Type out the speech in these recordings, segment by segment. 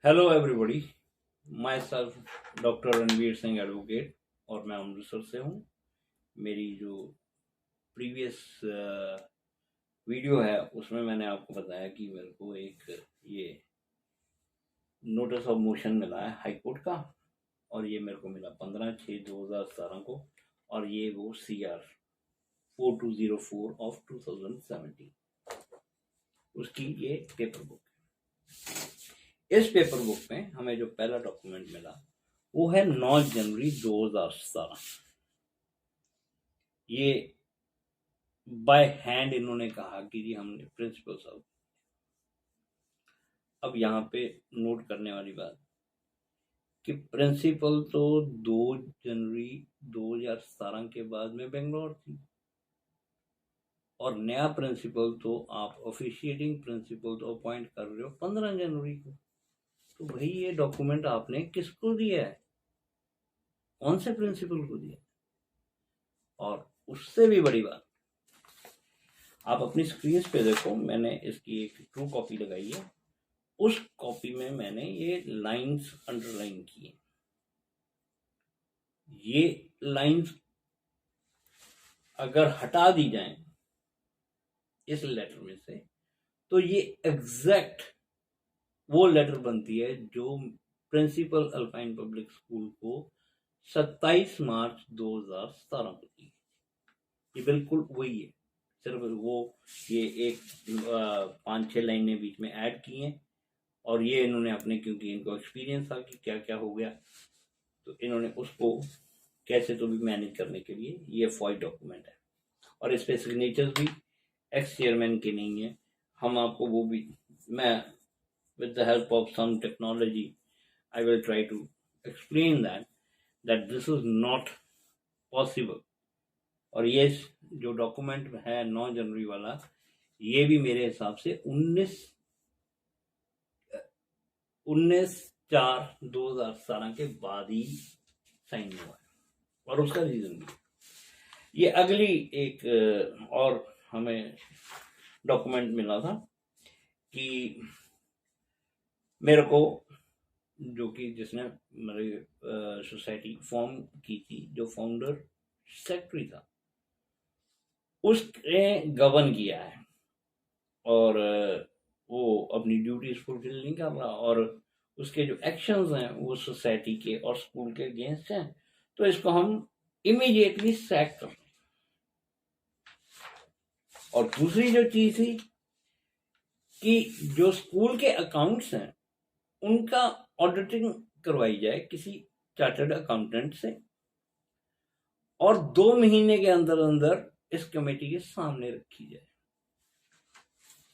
Hello everybody. My self doctor Ranveer Singh advocate और मैं अमृतसर से हूँ। मेरी जो प्रीवियस वीडियो है उसमें मैंने आपको बताया कि मेरे को एक ये नोटिस ऑफ मोशन मिला है हाई कोर्ट का, और ये मेरे को मिला 15/6/2017 को, और ये वो CR 4204 ऑफ 2017 उसकी ये पेपर बुक। इस पेपर बुक में हमें जो पहला डॉक्यूमेंट मिला वो है 9 जनवरी 2017। ये बाय हैंड इन्होंने कहा कि जी हमने प्रिंसिपल साहब। अब यहाँ पे नोट करने वाली बात कि प्रिंसिपल तो 2 जनवरी 2017 के बाद में बेंगलोर थी, और नया प्रिंसिपल तो आप ऑफिशिएटिंग प्रिंसिपल तो अपॉइंट कर रहे हो 15 जनवरी को। तो भाई ये डॉक्यूमेंट आपने किसको दिया है, कौन से प्रिंसिपल को दिया? और उससे भी बड़ी बात, आप अपनी स्क्रीन पे देखो, मैंने इसकी एक ट्रू कॉपी लगाई है। उस कॉपी में मैंने ये लाइंस अंडरलाइन की। ये लाइंस अगर हटा दी जाएं इस लेटर में से, तो ये एग्जैक्ट वो लेटर बनती है जो प्रिंसिपल अल्पाइन पब्लिक स्कूल को 27 मार्च 2017 को दी। ये बिल्कुल वही है, सिर्फ वो ये एक 5-6 लाइनें बीच में ऐड की हैं, और ये इन्होंने अपने, क्योंकि इनको एक्सपीरियंस था कि क्या क्या हो गया, तो इन्होंने उसको कैसे तो भी मैनेज करने के लिए ये फॉइल डॉक्यूमेंट है। और इस पे सिग्नेचर्स भी एक्स चेयरमैन के नहीं है। हम आपको वो भी, मैं with the help of some technology I will try to explain that this is not possible. और ये जो डॉक्यूमेंट है 9 जनवरी वाला, ये भी मेरे हिसाब से 19/4/2017 के बाद ही साइन हुआ है, और उसका रीजन भी ये अगली एक और हमें डॉक्यूमेंट मिला था कि मेरे को, जो कि जिसने मेरी सोसाइटी फॉर्म की थी, जो फाउंडर सेक्रेटरी था, उसने गवर्न किया है, और वो अपनी ड्यूटीज फुलफिल नहीं कर रहा, और उसके जो एक्शंस हैं वो सोसाइटी के और स्कूल के अगेंस्ट हैं। तो इसको हम इमीडिएटली सैक कर। और दूसरी जो चीज थी कि जो स्कूल के अकाउंट्स हैं उनका ऑडिटिंग करवाई जाए किसी चार्टर्ड अकाउंटेंट से, और 2 महीने के अंदर अंदर इस कमेटी के सामने रखी जाए।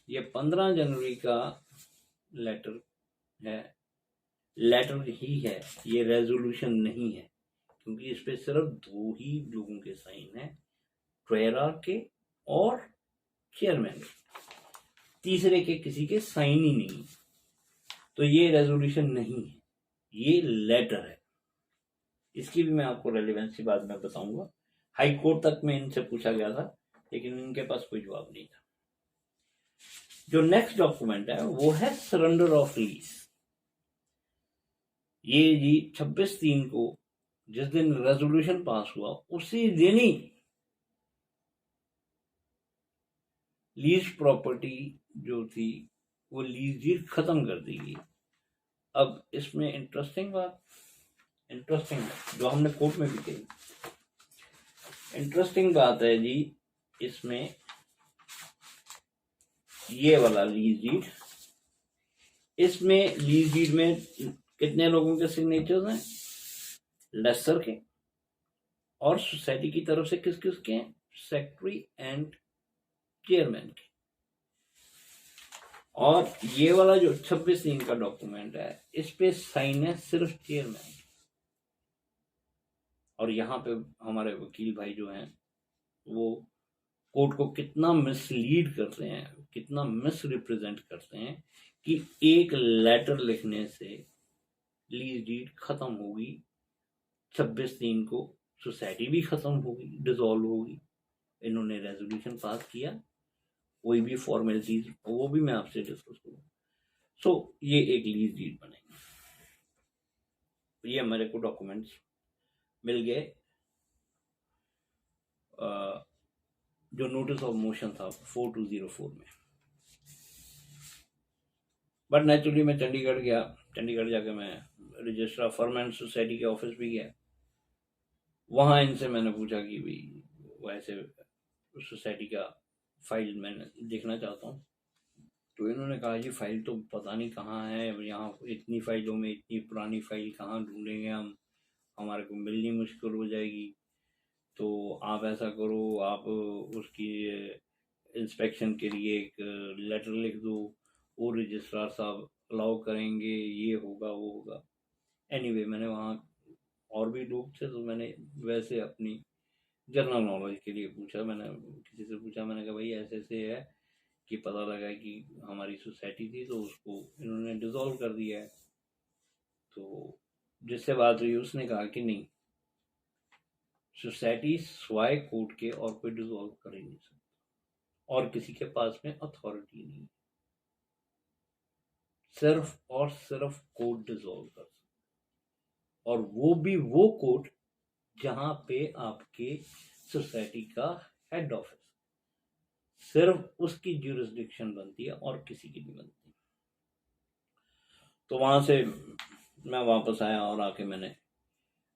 ये 15 जनवरी का लेटर है, लेटर ही है, ये रेजोल्यूशन नहीं है, क्योंकि इस पे सिर्फ 2 ही लोगों के साइन है, ट्रेजरर के और चेयरमैन के, तीसरे के किसी के साइन ही नहीं। तो ये रेजोल्यूशन नहीं है, ये लेटर है। इसकी भी मैं आपको रेलिवेंसी बाद में बताऊंगा। हाई कोर्ट तक में इनसे पूछा गया था, लेकिन इनके पास कोई जवाब नहीं था। जो नेक्स्ट डॉक्यूमेंट है वो है सरेंडर ऑफ लीज। ये जी 26/3 को, जिस दिन रेजोल्यूशन पास हुआ, उसी दिन ही लीज प्रॉपर्टी जो थी वो लीज डीड खत्म कर दी गई। अब इसमें इंटरेस्टिंग जो हमने कोर्ट में भी कही, इंटरेस्टिंग बात है जी, इसमें ये वाला लीज डीड, इसमें लीज डीड में कितने लोगों के सिग्नेचर्स हैं? लेसर के, और सोसाइटी की तरफ से किस किस के हैं? सेक्रेटरी एंड चेयरमैन के। और ये वाला जो 26/3 का डॉक्यूमेंट है, इस पे साइन है सिर्फ चेयरमैन। और यहाँ पे हमारे वकील भाई जो हैं वो कोर्ट को कितना मिसलीड करते हैं, कितना मिस रिप्रेजेंट करते हैं कि एक लेटर लिखने से लीज डीड खत्म होगी, 26/3 को सोसाइटी भी खत्म होगी, डिसॉल्व होगी। इन्होंने रेजोल्यूशन पास किया, कोई भी फॉर्मेलिटीज वो भी मैं आपसे डिस्कस करूँ। सो ये एक लीज डीड बनेगी। ये मेरे को डॉक्यूमेंट्स मिल गए, जो नोटिस ऑफ मोशन था 4204 में। बट नेचुरली मैं चंडीगढ़ गया, चंडीगढ़ जाके मैं रजिस्ट्रार फर्म एंड सोसाइटी के ऑफिस भी गया। वहाँ इनसे मैंने पूछा कि भाई वैसे सोसाइटी का फाइल मैंने देखना चाहता हूँ। तो इन्होंने कहा जी फाइल तो पता नहीं कहाँ है, यहाँ इतनी फाइलों में इतनी पुरानी फाइल कहाँ ढूंढेंगे हम, हमारे को मिलनी मुश्किल हो जाएगी। तो आप ऐसा करो, आप उसकी इंस्पेक्शन के लिए एक लेटर लिख दो, वो रजिस्ट्रार साहब अलाउ करेंगे, ये होगा वो होगा। एनीवे मैंने वहाँ और भी लोग थे, तो मैंने वैसे अपनी जनरल नॉलेज के लिए पूछा, मैंने किसी से पूछा, मैंने कहा भाई ऐसे ऐसे है कि पता लगा कि हमारी सोसाइटी थी तो उसको इन्होंने डिसॉल्व कर दिया है। तो जिससे बात हुई उसने कहा कि नहीं, सोसाइटी स्वाय कोर्ट के और कोई डिसॉल्व कर ही नहीं सकता और किसी के पास में अथॉरिटी नहीं, सिर्फ और सिर्फ कोर्ट डिसॉल्व कर सकता, और वो भी वो कोर्ट जहां पे आपके सोसाइटी का हेड ऑफिस, सिर्फ उसकी ज्यूरिसडिक्शन बनती है और किसी की नहीं बनती। तो वहां से मैं वापस आया और आके मैंने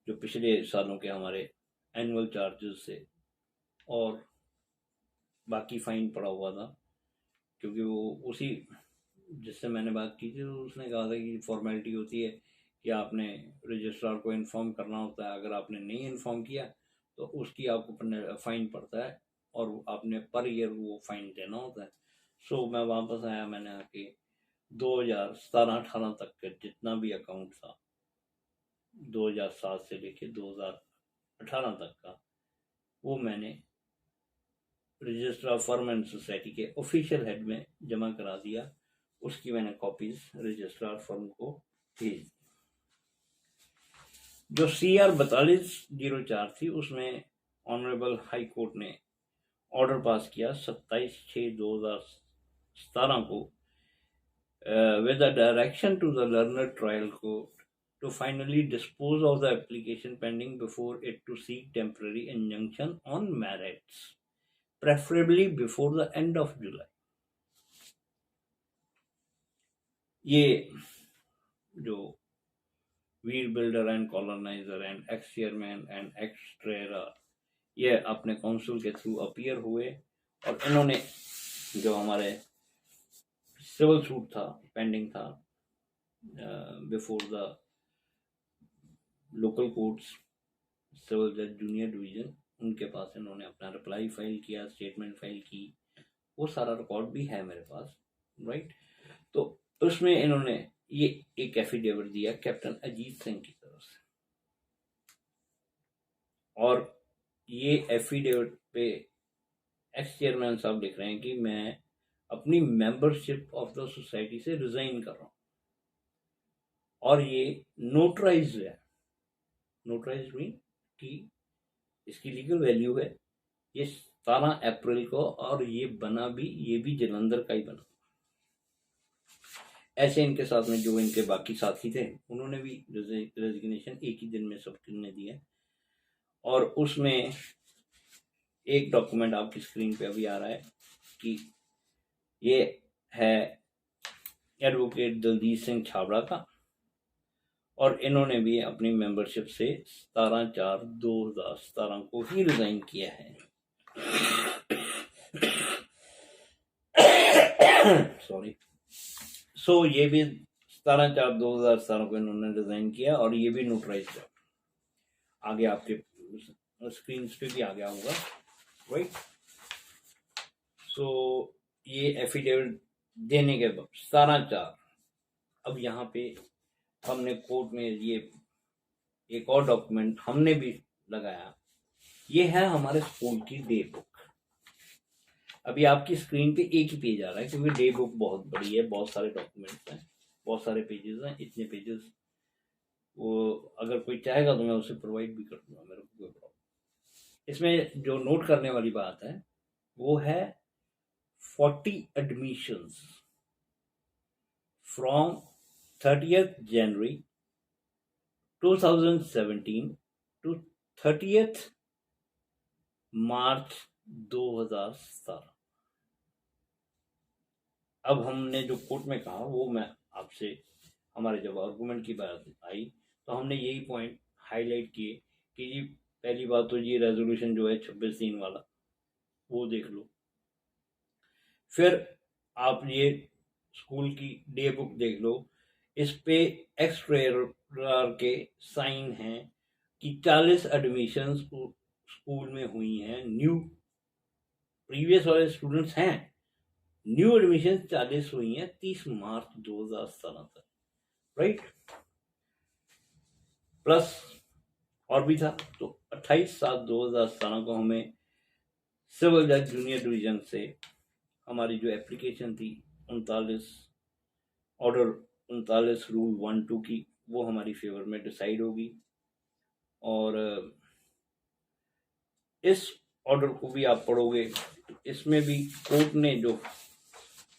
जो पिछले सालों के हमारे एनुअल चार्जेस से और बाकी फाइन पड़ा हुआ था, क्योंकि वो उसी जिससे मैंने बात की थी, तो उसने कहा था कि फॉर्मेलिटी होती है कि आपने रजिस्ट्रार को इन्फॉर्म करना होता है, अगर आपने नहीं इन्फॉर्म किया तो उसकी आपको फाइन पड़ता है और आपने पर ईयर वो फाइन देना होता है। सो मैं वापस आया, मैंने आके 2017-18 तक के जितना भी अकाउंट था, 2007 से लेके 2018 तक का, वो मैंने रजिस्ट्रार फर्म एंड सोसाइटी के ऑफिशियल हेड में जमा करा दिया। उसकी मैंने कॉपीज रजिस्ट्रार फर्म को भेज दी। जो CR 4204 थी उसमें ऑनरेबल हाई कोर्ट ने ऑर्डर पास किया 27/6/2017 को, with the direction to the learner trial court to finally dispose of the application pending before it to seek temporary injunction on merits, preferably before the end of July. ये जो Veer builder and coloniser and ex chairman and ex treasurer, ये अपने council के through appear हुए और इन्होंने जो हमारे सिविल सूट था पेंडिंग था before the local courts, civil जज जूनियर डिवीजन, उनके पास इन्होंने अपना रिप्लाई फाइल किया, स्टेटमेंट फाइल की, वो सारा रिकॉर्ड भी है मेरे पास, राइट। तो उसमें इन्होंने ये एक एफिडेविट दिया कैप्टन अजीत सिंह की तरफ से, और ये एफिडेविट पे एक्स चेयरमैन साहब लिख रहे हैं कि मैं अपनी मेंबरशिप ऑफ द सोसाइटी से रिजाइन कर रहा हूं, और ये नोटराइज है। नोटराइज मीन कि इसकी लीगल वैल्यू है, ये 17 अप्रैल को, और ये बना भी, ये भी जलंधर का ही बना। ऐसे इनके साथ में जो इनके बाकी साथी थे उन्होंने भी रेजिग्नेशन एक ही दिन में सबने दिया, और उसमें एक डॉक्यूमेंट आपकी स्क्रीन पे अभी आ रहा है कि ये है एडवोकेट दलजीत सिंह छाबड़ा का, और इन्होंने भी अपनी मेंबरशिप से 17/4/2017 को ही रिजाइन किया है। सॉरी। सो ये भी 17/4/2017 को इन्होंने रिजाइन किया, और ये भी नोटराइज है, आगे आपके स्क्रीन पे भी आ गया होगा, राइट। सो ये एफिडेविट देने के बाद 17/4, अब यहाँ पे हमने कोर्ट में ये एक और डॉक्यूमेंट हमने भी लगाया, ये है हमारे स्कूल की डे बुक। अभी आपकी स्क्रीन पे एक ही पेज आ रहा है क्योंकि डे बुक बहुत बड़ी है, बहुत सारे डॉक्यूमेंट्स हैं, बहुत सारे पेजेस हैं, इतने पेजेस वो अगर कोई चाहेगा तो मैं उसे प्रोवाइड भी कर दूंगा, मेरे को कोई प्रॉब्लम। इसमें जो नोट करने वाली बात है वो है 40 2017 to 30th मार्च 2017। अब हमने जो कोर्ट में कहा वो मैं आपसे, हमारे जब आर्गुमेंट की बात आई तो हमने यही पॉइंट हाईलाइट किए कि जी पहली बात तो ये रेजोल्यूशन जो है 26(3) वाला वो देख लो। फिर आप ये स्कूल की डे बुक देख लो, इस पे एक्स-रेयर के साइन हैं कि 40 एडमिशन स्कूल में हुई हैं। न्यू प्रीवियस वाले स्टूडेंट्स हैं, न्यू एडमिशन 40 हुई हैं 30 मार्च 2017 तक, राइट। प्लस और भी था, तो 28/7/2017 को हमें सिविल जज जूनियर डिवीजन से हमारी जो एप्लीकेशन थी 39 ऑर्डर 39 रूल 1-2 की, वो हमारी फेवर में डिसाइड होगी। और इस ऑर्डर को भी आप पढ़ोगे, इसमें भी कोर्ट ने जो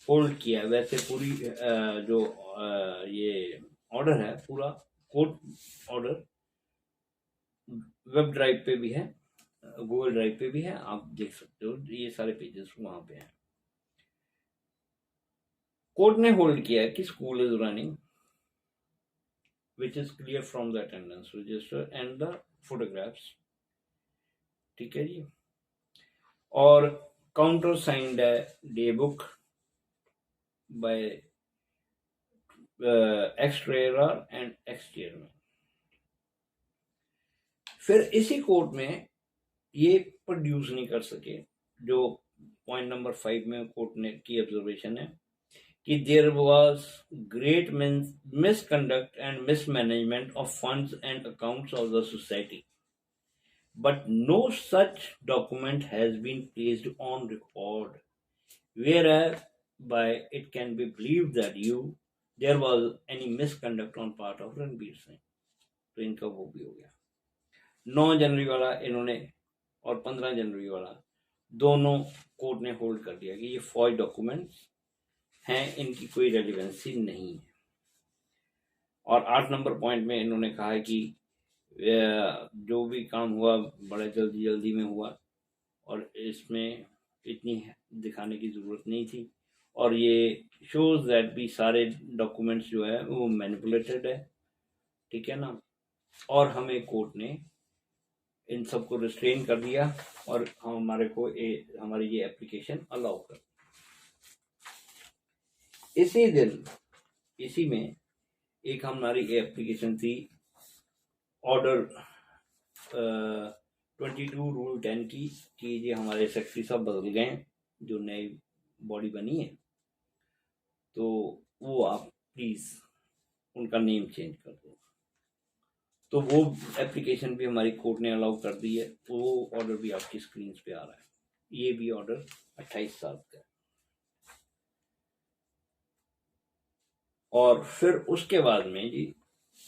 होल्ड किया है, वैसे पूरी जो ये ऑर्डर है पूरा कोर्ट ऑर्डर वेब ड्राइव पे भी है, गूगल ड्राइव पे भी है, आप देख सकते हो, ये सारे पेजेस वहां पे हैं। कोर्ट ने होल्ड किया है कि school is running which is clear from the attendance register and the photographs, ठीक है जी। और काउंटर साइंड है day book by x-rare and x-chairman. फिर इसी कोर्ट में ये प्रोड्यूस नहीं कर सके, जो पॉइंट नंबर 5 में कोर्ट ने की ऑब्जर्वेशन है कि there was great misconduct and mismanagement of funds and accounts of the society, but no such document has been placed on record whereby it can be believed that there was any misconduct on part of Ranbir Singh. तो इनका वो भी हो गया। 9 जनवरी वाला इन्होंने और 15 जनवरी वाला दोनों कोर्ट ने होल्ड कर दिया कि ये फॉर्ज डॉक्यूमेंट्स हैं, इनकी कोई रेलिवेंसी नहीं है। और 8 नंबर पॉइंट में इन्होंने कहा है कि जो भी काम हुआ बड़े जल्दी में हुआ और इसमें इतनी दिखाने की ज़रूरत नहीं थी, और ये शोज दैट भी सारे डॉक्यूमेंट्स जो है वो मैनिपुलेटेड है, ठीक है ना। और हमें कोर्ट ने इन सबको रिस्ट्रेन कर दिया और हमारे को हमारी ये एप्लीकेशन अलाउ कर। इसी दिन इसी में एक हमारी एप्लीकेशन थी ऑर्डर 22 रूल 10 की कि ये हमारे सेक्रेटरी साहब बदल गए, जो नई बॉडी बनी है, तो वो आप प्लीज़ उनका नेम चेंज कर दो। तो वो एप्लीकेशन भी हमारी कोर्ट ने अलाउ कर दी है, वो ऑर्डर भी आपकी स्क्रीन पे आ रहा है। ये भी ऑर्डर 28/7 का। और फिर उसके बाद में जी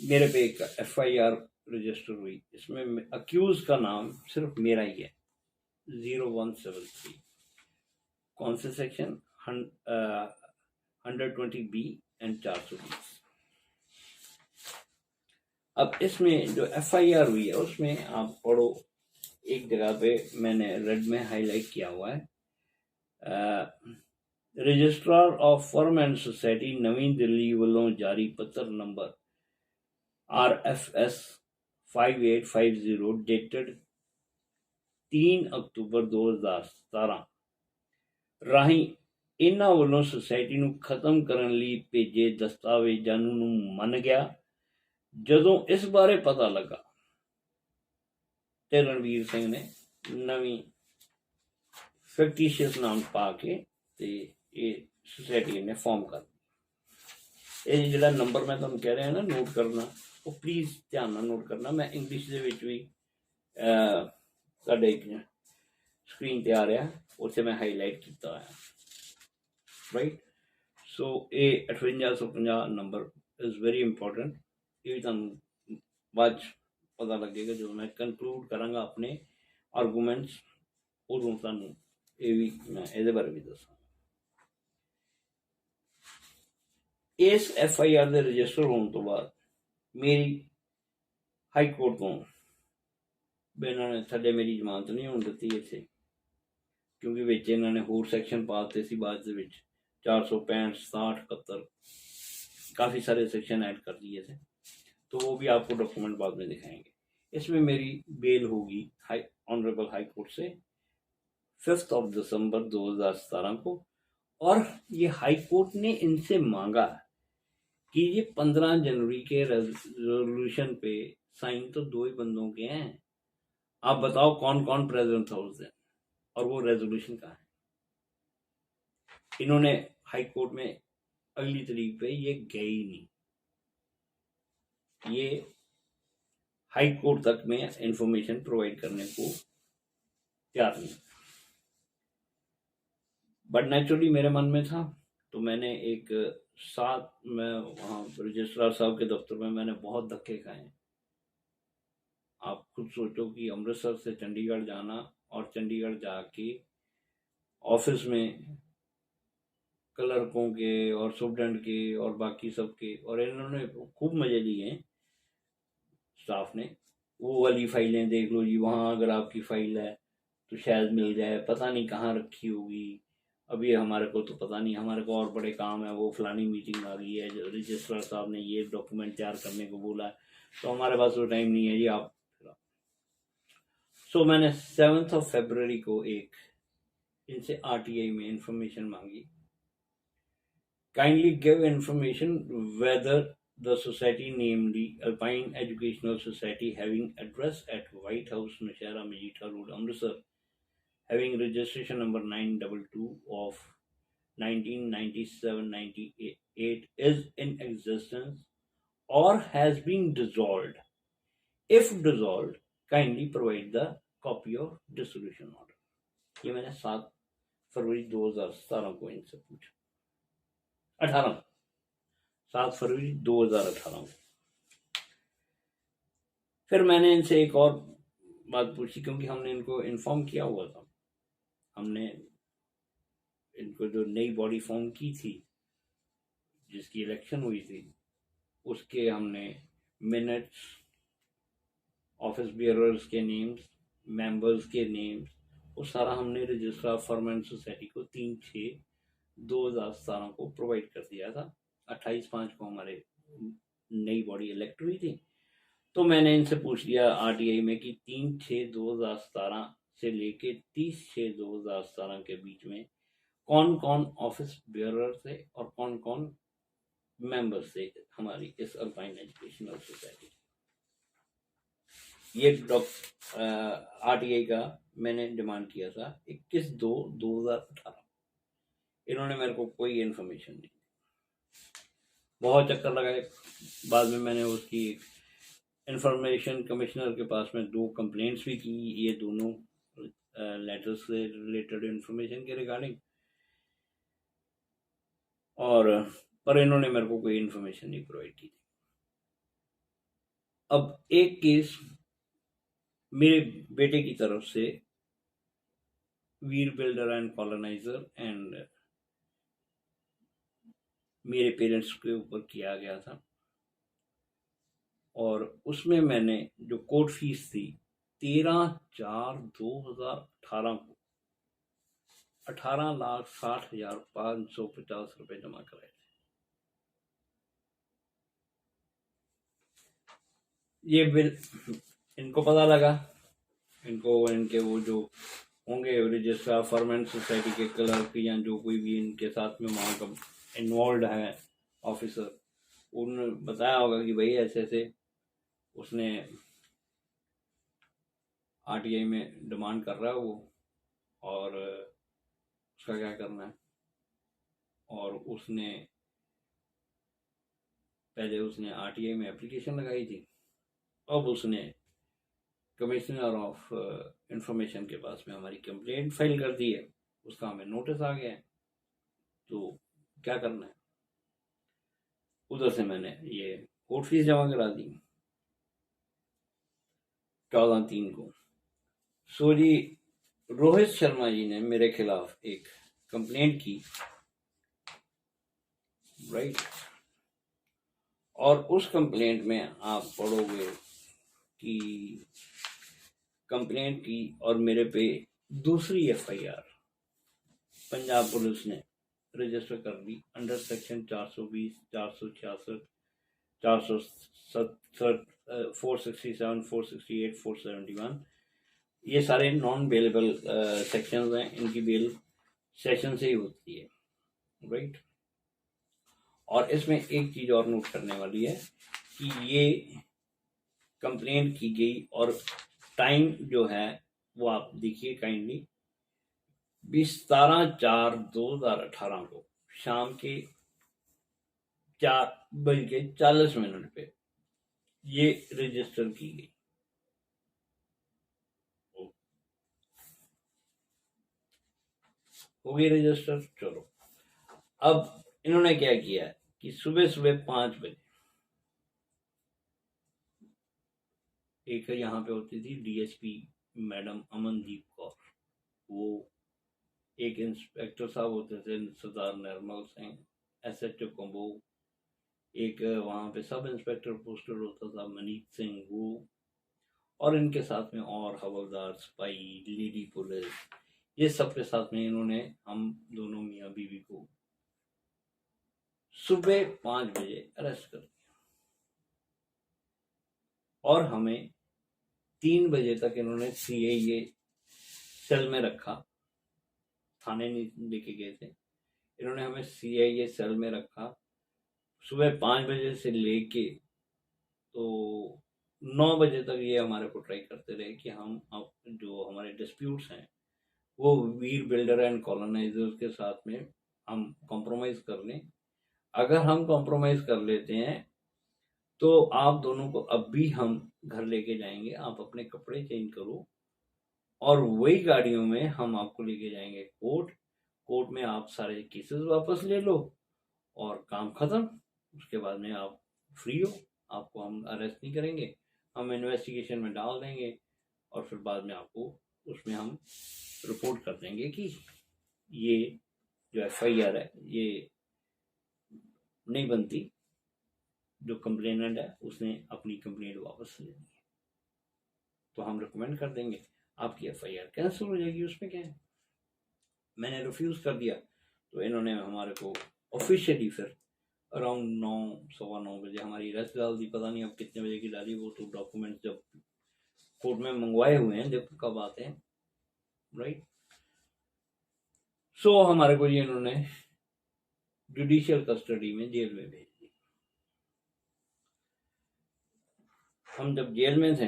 मेरे पे एक FIR रजिस्टर हुई, इसमें अक्यूज का नाम सिर्फ मेरा ही है, 0173। कौन से सेक्शन? 120B and 420। अब इसमें जो FIR हुई है उसमें आप पढ़ो, एक जगह पे मैंने रेड में हाईलाइट किया हुआ है, registrar of firm and society नवीं दिल्ली वालों जारी पत्र नंबर RFS 5850 डेटेड 3 अक्टूबर 2017 ਰਾਹੀਂ ਇਹਨਾਂ ਵੱਲੋਂ सोसाइटी ਨੂੰ खत्म ਕਰਨ ਲਈ ਭੇਜੇ ਦਸਤਾਵੇਜ਼ਾਂ ਨੂੰ ਮੰਨ ਗਿਆ। ਜਦੋਂ ਇਸ ਬਾਰੇ ਪਤਾ ਲੱਗਾ ਤੇ रणबीर ਸਿੰਘ ਨੇ ਨਵੀਂ ਫਿਕਟੀਸ਼ੀਅਸ ਨਾਮ ਪਾ ਕੇ ਤੇ ਇਹ सोसाइटी ने फॉर्म कर दिया। ये जो नंबर मैं तुहानू कह रहा ना नोट करना, वो प्लीज़ ध्यान नाल नोट करना। मैं इंग्लिश दे विच भी स्क्रीन ते आ रहा, उत्थे मैं हाईलाइट किया है, राइट। सो ये 5850 नंबर इज़ वेरी इंपॉर्टेंट। ये भी तुहानू बाद पता लगेगा जो मैं कंक्लूड करांगा अपने आर्गूमेंट्स, उदों तुहानू ये भी मैं इहदे बारे भी दसां। इस FIR के रजिस्टर होने तो बाद मेरी हाई कोर्ट को इन्होंने थले मेरी जमानत नहीं होने दी इत्थे, क्योंकि विच इन्होंने होर सैक्शन पाते सी बाद दे विच 465, 60, 71 काफ़ी सारे सेक्शन ऐड कर दिए थे, तो वो भी आपको डॉक्यूमेंट बाद में दिखाएंगे। इसमें मेरी बेल होगी हाई ऑनरेबल हाई कोर्ट से 5 दिसंबर 2017 को, और ये हाई कोर्ट ने इनसे मांगा कि ये 15 जनवरी के रेजोल्यूशन पे साइन तो 2 ही बंदों के हैं, आप बताओ कौन कौन प्रेजेंट था उस दिन, और वो रेजोल्यूशन कहाँ है। इन्होंने हाई कोर्ट में अगली तारीख पे ये गए ही नहीं, ये हाई कोर्ट तक में इंफॉर्मेशन प्रोवाइड करने को तैयार नहीं। बट नेचुरली मेरे मन में था, तो मैंने एक साथ में वहाँ रजिस्ट्रार साहब के दफ्तर में मैंने बहुत धक्के खाए। आप खुद सोचो कि अमृतसर से चंडीगढ़ जाना और चंडीगढ़ जाके ऑफिस में क्लर्कों के और सुप्रेंट के और बाकी सब के, और इन्होंने खूब मजे लिए हैं स्टाफ ने। वो वाली फाइलें देख लो जी, वहाँ अगर आपकी फाइल है तो शायद मिल जाए, पता नहीं कहाँ रखी होगी, अभी हमारे को तो पता नहीं, हमारे को और बड़े काम है, वो फलानी मीटिंग आ गई है, रजिस्ट्रार साहब ने ये डॉक्यूमेंट तैयार करने को बोला है, तो हमारे पास वो टाइम नहीं है जी आप। सो मैंने 7 फरवरी को एक इनसे आरटीआई में इंफॉर्मेशन मांगी, kindly give information whether the society, namely Alpine Educational Society, having address at White House, Nashara Majita Road, Amritsar, having registration number 922 of 1997-98, is in existence or has been dissolved. If dissolved, kindly provide the copy of dissolution order. ये मैंने 7 फरवरी 2017 को इनसे पूछा, 7 फरवरी 2018 को। फिर मैंने इनसे एक और बात पूछी, क्योंकि हमने इनको इन्फॉर्म किया हुआ था, हमने इनको जो नई बॉडी फॉर्म की थी जिसकी इलेक्शन हुई थी, उसके हमने मिनट्स, ऑफिस बियरर्स के नेम्स, मेंबर्स के नेम्स, वो सारा हमने रजिस्ट्रार फर्म एंड सोसाइटी को 3/6/2017 को प्रोवाइड कर दिया था। 28/5 को हमारे नई बॉडी इलेक्ट हुई थी, तो मैंने इनसे पूछ लिया आरटीआई में कि 3/6/2017 से लेके 30/6/2017 के बीच में कौन कौन ऑफिस बियरर थे और कौन कौन मेंबर्स थे हमारी इस अल्पाइन एजुकेशनल सोसाइटी। ये आरटीआई का मैंने डिमांड किया था 21/2/2018। इन्होंने मेरे को कोई इन्फॉर्मेशन नहीं, बहुत चक्कर लगाए, बाद में मैंने उसकी इंफॉर्मेशन कमिश्नर के पास में 2 कंप्लेंट्स भी की, ये दोनों लेटर्स से रिलेटेड इंफॉर्मेशन के रिगार्डिंग, और पर इन्होंने मेरे को कोई इन्फॉर्मेशन नहीं प्रोवाइड की। अब एक केस मेरे बेटे की तरफ से वीर बिल्डर एंड कॉलोनाइजर एंड मेरे पेरेंट्स के ऊपर किया गया था, और उसमें मैंने जो कोर्ट फीस थी 13/4/2018 को 18,60,550 रुपए जमा कराए थे। ये बिल इनको पता लगा, इनके वो जो होंगे रजिस्ट्रार फर्म एंड सोसाइटी के क्लर्क या जो कोई भी इनके साथ में वहाँ का इन्वॉल्व है ऑफिसर, उन्होंने बताया होगा कि भाई ऐसे ऐसे उसने आरटीआई में डिमांड कर रहा है वो, और उसका क्या करना है। और उसने पहले उसने आरटीआई में एप्लीकेशन लगाई थी, अब उसने कमिश्नर ऑफ इंफॉर्मेशन के पास में हमारी कंप्लेंट फाइल कर दी है, उसका हमें नोटिस आ गया है, तो क्या करना है। उधर से मैंने ये कोर्ट फीस जमा करा दी 14/3 को। सो जी रोहित शर्मा जी ने मेरे खिलाफ एक कंप्लेंट की, राइट, और उस कंप्लेंट में आप पढ़ोगे की कंप्लेंट की और मेरे पे दूसरी FIR पंजाब पुलिस ने रजिस्टर कर दी अंडर सेक्शन 420, 466, 467, 467, 468, 471। ये सारे नॉन बेलेबल सेक्शंस हैं, इनकी बेल सेशन से ही होती है, राइट। और इसमें एक चीज और नोट करने वाली है कि ये कंप्लेंट की गई और टाइम जो है वो आप देखिए काइंडली, 17/4/2018 को शाम के 4:40 पे ये रजिस्टर की गई। हो गई रजिस्टर। चलो, अब इन्होंने क्या किया कि सुबह सुबह 5 बजे एक यहाँ पे होती थी DSP मैडम अमनदीप कौर, वो एक इंस्पेक्टर साहब होते थे सरदार निर्मल सिंह, SHO कंबो, एक वहाँ पे सब इंस्पेक्टर पोस्टर होता था मनीत सिंह, वो और इनके साथ में और हवलदार, सिपाही, लेडी पुलिस, ये सब के साथ में इन्होंने हम दोनों मियाँ बीवी को सुबह 5 बजे अरेस्ट कर दिया और हमें 3 बजे तक इन्होंने CIA सेल में रखा। थाने नहीं लेके गए थे, इन्होंने हमें CIA सेल में रखा। सुबह 5 बजे से लेके तो 9 बजे तक ये हमारे को ट्राई करते रहे कि हम जो हमारे डिस्प्यूट्स हैं वो वीर बिल्डर एंड कॉलोनाइजर्स के साथ में हम कॉम्प्रोमाइज कर लें। अगर हम कॉम्प्रोमाइज कर लेते हैं तो आप दोनों को अब भी हम घर लेके जाएंगे, आप अपने कपड़े चेंज करो और वही गाड़ियों में हम आपको लेके जाएंगे कोर्ट। कोर्ट में आप सारे केसेस वापस ले लो और काम खत्म। उसके बाद में आप फ्री हो, आपको हम अरेस्ट नहीं करेंगे, हम इन्वेस्टिगेशन में डाल देंगे और फिर बाद में आपको उसमें हम रिपोर्ट कर देंगे कि ये जो FIR है ये नहीं बनती, जो कंप्लेनेंट है उसने अपनी कंप्लेंट वापस ले ली है, तो हम रिकमेंड कर देंगे आपकी FIR कैंसिल हो जाएगी। उसमें क्या है, मैंने रिफ्यूज कर दिया तो इन्होंने हमारे को ऑफिशियली फिर अराउंड 9, 9:15 बजे हमारी अरेस्ट डाल दी। पता नहीं अब कितने बजे की डाली, वो तो डॉक्यूमेंट जब कोर्ट में मंगवाए हुए हैं, जब कब आते हैं, राइट। सो हमारे को ये इन्होंने जुडिशियल कस्टडी में जेल में भेज दी। हम जब जेल में थे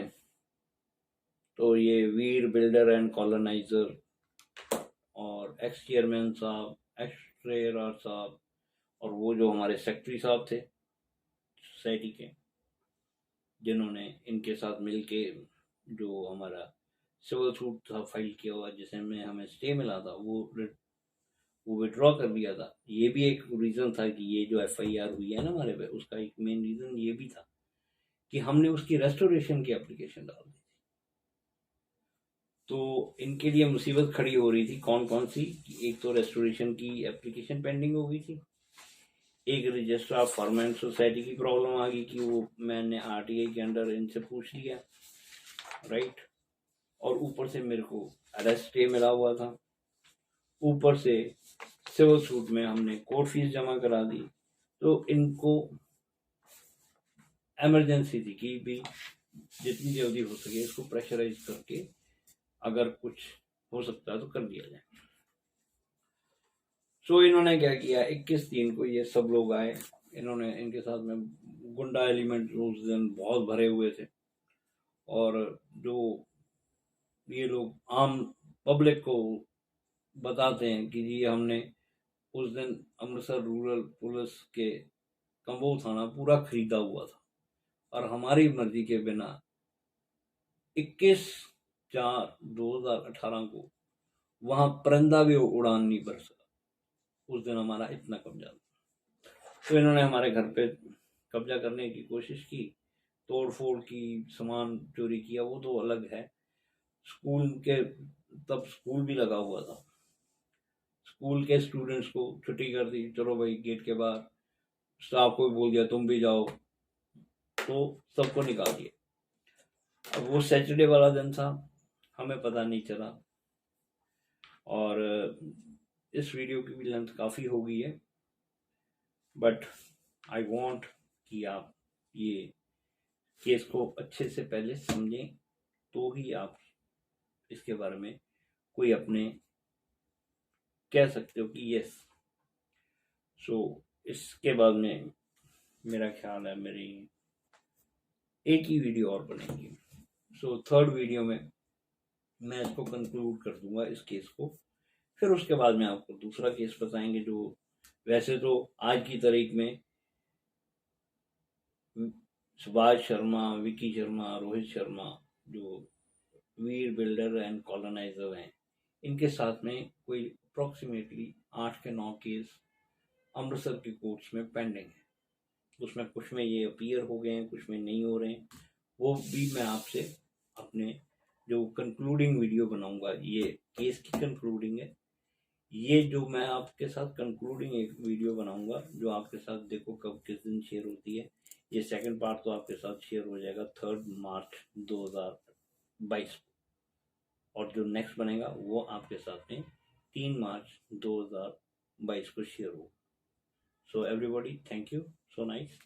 तो ये वीर बिल्डर एंड कॉलोनाइजर और एक्स चेयरमैन साहब, एक्स ट्रेजरर साहब और वो जो हमारे सेक्रेटरी साहब थे सोसाइटी के, जिन्होंने इनके साथ मिलके जो हमारा सिविल सूट था फाइल किया हुआ जिसमें हमें स्टे मिला था वो विड्रॉ कर दिया था। ये भी एक रीज़न था कि ये जो FIR हुई है ना हमारे पे, उसका एक मेन रीज़न ये भी था कि हमने उसकी रेस्टोरेशन की एप्लीकेशन डाल दी थी। तो इनके लिए मुसीबत खड़ी हो रही थी। कौन कौन सी? एक तो रेस्टोरेशन की एप्लीकेशन पेंडिंग हो गई थी, एक रजिस्ट्रार फर्म एंड सोसाइटी की प्रॉब्लम आ गई कि वो मैंने RTI के अंडर इनसे पूछ लिया, राइट। और ऊपर से मेरे को अरेस्ट स्टे मिला हुआ था, ऊपर से सिविल सूट में हमने कोर्ट फीस जमा करा दी। तो इनको इमरजेंसी थी कि भी जितनी जल्दी हो सके इसको प्रेशराइज करके अगर कुछ हो सकता है तो कर दिया जाए। सो इन्होंने क्या किया, 21/3 को ये सब लोग आए, इन्होंने इनके साथ में गुंडा एलिमेंट उस दिन बहुत भरे हुए थे और जो ये लोग आम पब्लिक को बताते हैं कि जी हमने उस दिन अमृतसर रूरल पुलिस के कंबोह थाना पूरा खरीदा हुआ था और हमारी मर्जी के बिना 21/4/2018 को वहां परिंदा भी उड़ान नहीं भर सका। उस दिन हमारा इतना कब्जा था। तो इन्होंने हमारे घर पे कब्जा करने की कोशिश की, तोड़ फोड़ की, सामान चोरी किया, वो तो अलग है। स्कूल के तब स्कूल भी लगा हुआ था, स्कूल के स्टूडेंट्स को छुट्टी कर दी, चलो भाई गेट के बाहर, स्टाफ को भी बोल दिया तुम भी जाओ, तो सबको निकाल दिया। अब वो सैटरडे वाला दिन था, हमें पता नहीं चला। और इस वीडियो की भी लेंथ काफ़ी हो गई है, बट आई वांट कि आप ये केस को अच्छे से पहले समझें, तो ही आप इसके बारे में कोई अपने कह सकते हो कि यस। सो इसके बाद में मेरा ख्याल है मेरी एक ही वीडियो और बनेगी। सो थर्ड वीडियो में मैं इसको कंक्लूड कर दूंगा इस केस को, फिर उसके बाद में आपको दूसरा केस बताएंगे, जो वैसे तो आज की तारीख में सुभाष शर्मा, विकी शर्मा, रोहित शर्मा, जो वीर बिल्डर एंड कॉलोनाइजर हैं, इनके साथ में कोई अप्रोक्सीमेटली 8 के 9 केस अमृतसर की कोर्ट्स में पेंडिंग है। उसमें कुछ में ये अपीयर हो गए हैं, कुछ में नहीं हो रहे हैं। वो भी मैं आपसे अपने जो कंक्लूडिंग वीडियो बनाऊंगा, ये केस की कंक्लूडिंग है, ये जो मैं आपके साथ कंक्लूडिंग एक वीडियो बनाऊंगा, जो आपके साथ देखो कब किस दिन शेयर होती है। ये सेकंड पार्ट तो आपके साथ शेयर हो जाएगा 3 मार्च 2022, और जो नेक्स्ट बनेगा वो आपके साथ में 3 मार्च 2022 को शेयर होगा। So everybody, thank you, so nice.